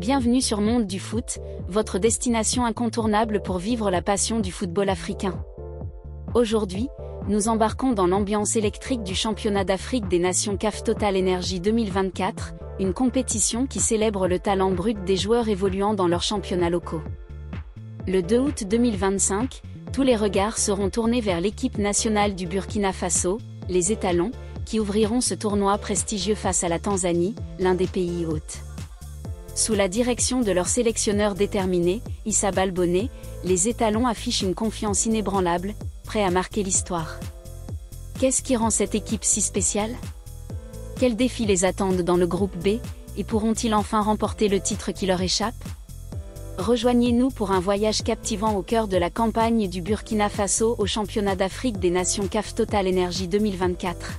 Bienvenue sur Monde du Foot, votre destination incontournable pour vivre la passion du football africain. Aujourd'hui, nous embarquons dans l'ambiance électrique du championnat d'Afrique des Nations CAF Total Energy 2024, une compétition qui célèbre le talent brut des joueurs évoluant dans leurs championnats locaux. Le 2 août 2025, tous les regards seront tournés vers l'équipe nationale du Burkina Faso, les Étalons, qui ouvriront ce tournoi prestigieux face à la Tanzanie, l'un des pays hôtes. Sous la direction de leur sélectionneur déterminé, Issa Balbonné, les Étalons affichent une confiance inébranlable, prêts à marquer l'histoire. Qu'est-ce qui rend cette équipe si spéciale? Quels défis les attendent dans le groupe B, et pourront-ils enfin remporter le titre qui leur échappe? Rejoignez-nous pour un voyage captivant au cœur de la campagne du Burkina Faso au championnat d'Afrique des Nations CAF Total Energy 2024.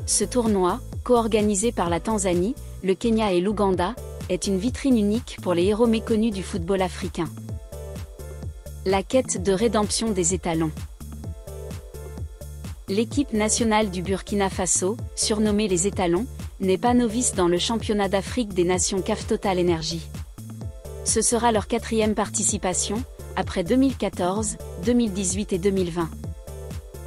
Ce tournoi, co-organisé par la Tanzanie, le Kenya et l'Ouganda, est une vitrine unique pour les héros méconnus du football africain. La quête de rédemption des Étalons. L'équipe nationale du Burkina Faso, surnommée les Étalons, n'est pas novice dans le championnat d'Afrique des Nations CAF Total Energy. Ce sera leur 4e participation, après 2014, 2018 et 2020.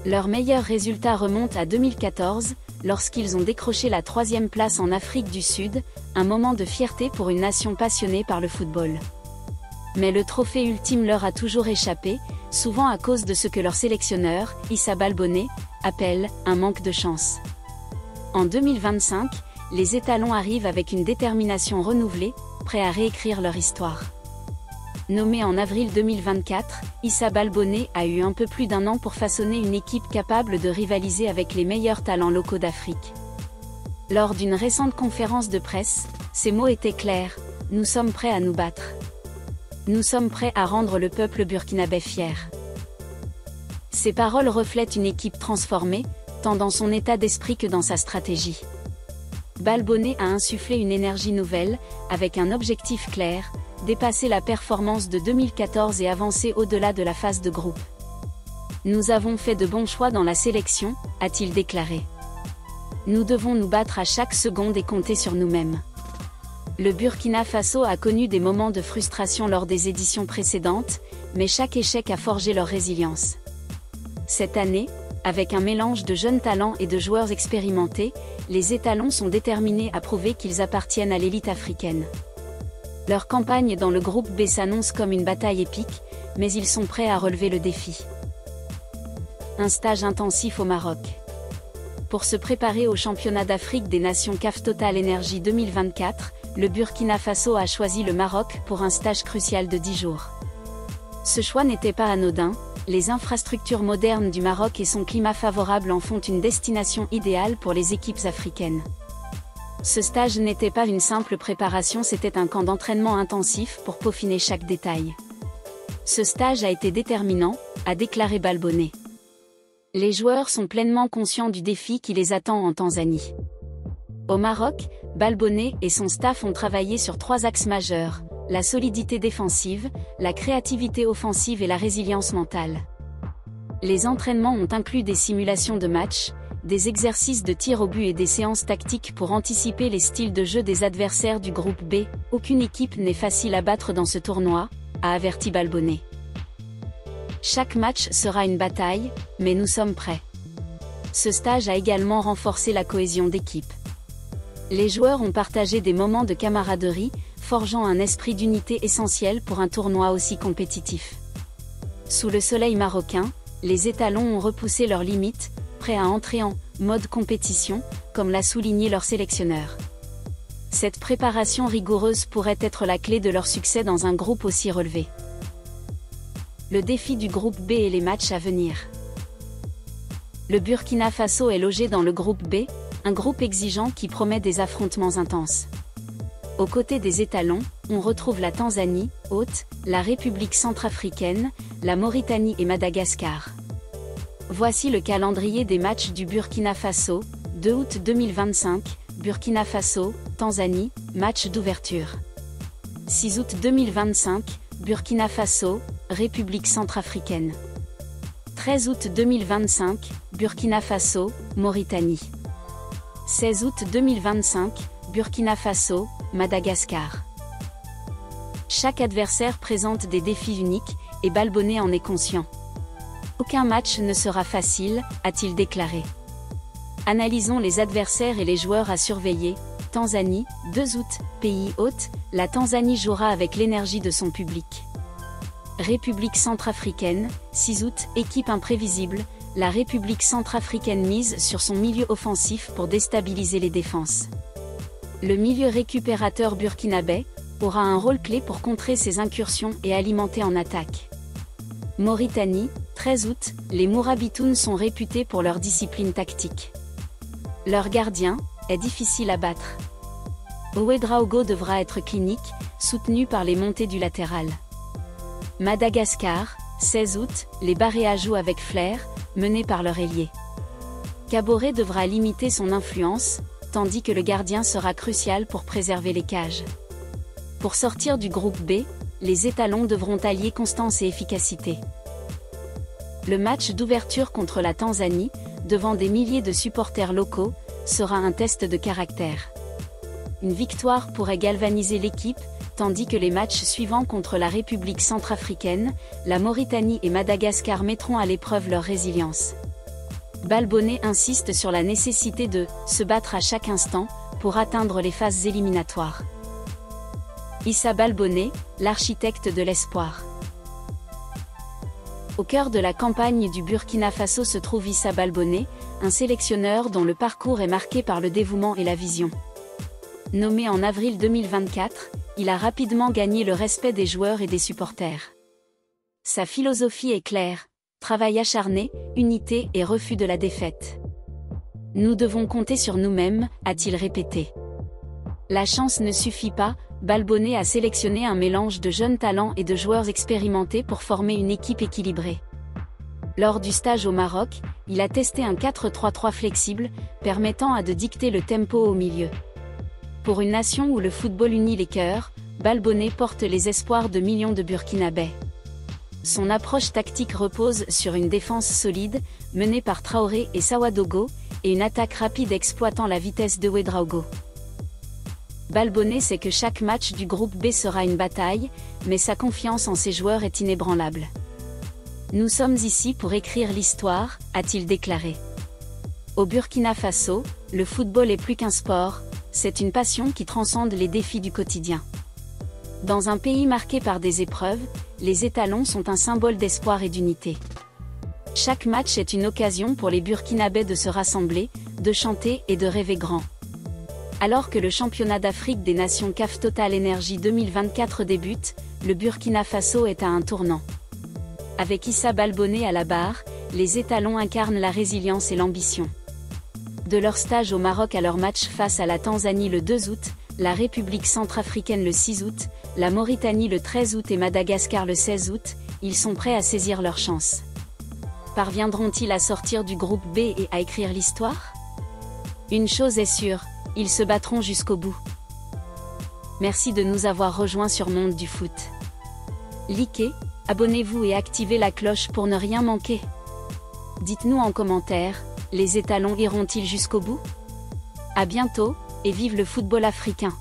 Leur meilleur résultat remonte à 2014, lorsqu'ils ont décroché la 3e place en Afrique du Sud, un moment de fierté pour une nation passionnée par le football. Mais le trophée ultime leur a toujours échappé, souvent à cause de ce que leur sélectionneur, Issa Balbonné, appelle « un manque de chance ». En 2025, les Étalons arrivent avec une détermination renouvelée, prêts à réécrire leur histoire. Nommé en avril 2024, Issa Balbonné a eu un peu plus d'un an pour façonner une équipe capable de rivaliser avec les meilleurs talents locaux d'Afrique. Lors d'une récente conférence de presse, ses mots étaient clairs: « Nous sommes prêts à nous battre. Nous sommes prêts à rendre le peuple burkinabé fier. » Ces paroles reflètent une équipe transformée, tant dans son état d'esprit que dans sa stratégie. Balbonné a insufflé une énergie nouvelle, avec un objectif clair: dépasser la performance de 2014 et avancer au-delà de la phase de groupe. « Nous avons fait de bons choix dans la sélection », a-t-il déclaré. « Nous devons nous battre à chaque seconde et compter sur nous-mêmes. » Le Burkina Faso a connu des moments de frustration lors des éditions précédentes, mais chaque échec a forgé leur résilience. Cette année, avec un mélange de jeunes talents et de joueurs expérimentés, les Étalons sont déterminés à prouver qu'ils appartiennent à l'élite africaine. Leur campagne dans le groupe B s'annonce comme une bataille épique, mais ils sont prêts à relever le défi. Un stage intensif au Maroc. Pour se préparer au championnat d'Afrique des Nations CAF Total Energy 2024, le Burkina Faso a choisi le Maroc pour un stage crucial de 10 jours. Ce choix n'était pas anodin, les infrastructures modernes du Maroc et son climat favorable en font une destination idéale pour les équipes africaines. Ce stage n'était pas une simple préparation, c'était un camp d'entraînement intensif pour peaufiner chaque détail. Ce stage a été déterminant, a déclaré Balbonné. Les joueurs sont pleinement conscients du défi qui les attend en Tanzanie. Au Maroc, Balbonné et son staff ont travaillé sur 3 axes majeurs: la solidité défensive, la créativité offensive et la résilience mentale. Les entraînements ont inclus des simulations de matchs, des exercices de tir au but et des séances tactiques pour anticiper les styles de jeu des adversaires du groupe B. Aucune équipe n'est facile à battre dans ce tournoi, a averti Balbonné. Chaque match sera une bataille, mais nous sommes prêts. Ce stage a également renforcé la cohésion d'équipe. Les joueurs ont partagé des moments de camaraderie, forgeant un esprit d'unité essentiel pour un tournoi aussi compétitif. Sous le soleil marocain, les Étalons ont repoussé leurs limites, prêts à entrer en mode compétition, comme l'a souligné leur sélectionneur. Cette préparation rigoureuse pourrait être la clé de leur succès dans un groupe aussi relevé. Le défi du groupe B et les matchs à venir. Le Burkina Faso est logé dans le groupe B, un groupe exigeant qui promet des affrontements intenses. Aux côtés des Étalons, on retrouve la Tanzanie, hôte, la République centrafricaine, la Mauritanie et Madagascar. Voici le calendrier des matchs du Burkina Faso. 2 août 2025, Burkina Faso, Tanzanie, match d'ouverture. 6 août 2025, Burkina Faso, République centrafricaine. 13 août 2025, Burkina Faso, Mauritanie. 16 août 2025, Burkina Faso, Madagascar. Chaque adversaire présente des défis uniques, et Balbonnet en est conscient. Aucun match ne sera facile, a-t-il déclaré. Analysons les adversaires et les joueurs à surveiller. Tanzanie, 2 août, pays hôte, la Tanzanie jouera avec l'énergie de son public. République centrafricaine, 6 août, équipe imprévisible, la République centrafricaine mise sur son milieu offensif pour déstabiliser les défenses. Le milieu récupérateur burkinabé aura un rôle clé pour contrer ses incursions et alimenter en attaque. Mauritanie, 13 août, les Mourabitounes sont réputés pour leur discipline tactique. Leur gardien est difficile à battre. Ouédraogo devra être clinique, soutenu par les montées du latéral. Madagascar, 16 août, les Baréas jouent avec flair, menés par leur ailier. Kaboré devra limiter son influence, tandis que le gardien sera crucial pour préserver les cages. Pour sortir du groupe B, les étalons devront allier constance et efficacité. Le match d'ouverture contre la Tanzanie, devant des milliers de supporters locaux, sera un test de caractère. Une victoire pourrait galvaniser l'équipe, tandis que les matchs suivants contre la République centrafricaine, la Mauritanie et Madagascar mettront à l'épreuve leur résilience. Balbonnet insiste sur la nécessité de « se battre à chaque instant » pour atteindre les phases éliminatoires. Issa Balbonnet, l'architecte de l'espoir. Au cœur de la campagne du Burkina Faso se trouve Issa Balbonnet, un sélectionneur dont le parcours est marqué par le dévouement et la vision. Nommé en avril 2024, il a rapidement gagné le respect des joueurs et des supporters. Sa philosophie est claire, travail acharné, unité et refus de la défaite. Nous devons compter sur nous-mêmes, a-t-il répété. La chance ne suffit pas, Balbonnet a sélectionné un mélange de jeunes talents et de joueurs expérimentés pour former une équipe équilibrée. Lors du stage au Maroc, il a testé un 4-3-3 flexible, permettant de dicter le tempo au milieu. Pour une nation où le football unit les cœurs, Balbonnet porte les espoirs de millions de Burkinabés. Son approche tactique repose sur une défense solide, menée par Traoré et Sawadogo, et une attaque rapide exploitant la vitesse de Ouédraogo. Balbonnet sait que chaque match du groupe B sera une bataille, mais sa confiance en ses joueurs est inébranlable. Nous sommes ici pour écrire l'histoire, a-t-il déclaré. Au Burkina Faso, le football est plus qu'un sport, c'est une passion qui transcende les défis du quotidien. Dans un pays marqué par des épreuves, les étalons sont un symbole d'espoir et d'unité. Chaque match est une occasion pour les Burkinabés de se rassembler, de chanter et de rêver grand. Alors que le championnat d'Afrique des Nations CAF Total Energy 2024 débute, le Burkina Faso est à un tournant. Avec Issa Balbonnet à la barre, les étalons incarnent la résilience et l'ambition. De leur stage au Maroc à leur match face à la Tanzanie le 2 août, la République centrafricaine le 6 août, la Mauritanie le 13 août et Madagascar le 16 août, ils sont prêts à saisir leur chance. Parviendront-ils à sortir du groupe B et à écrire l'histoire? Une chose est sûre, ils se battront jusqu'au bout. Merci de nous avoir rejoints sur Monde du Foot. Likez, abonnez-vous et activez la cloche pour ne rien manquer. Dites-nous en commentaire, les étalons iront-ils jusqu'au bout? À bientôt, et vive le football africain!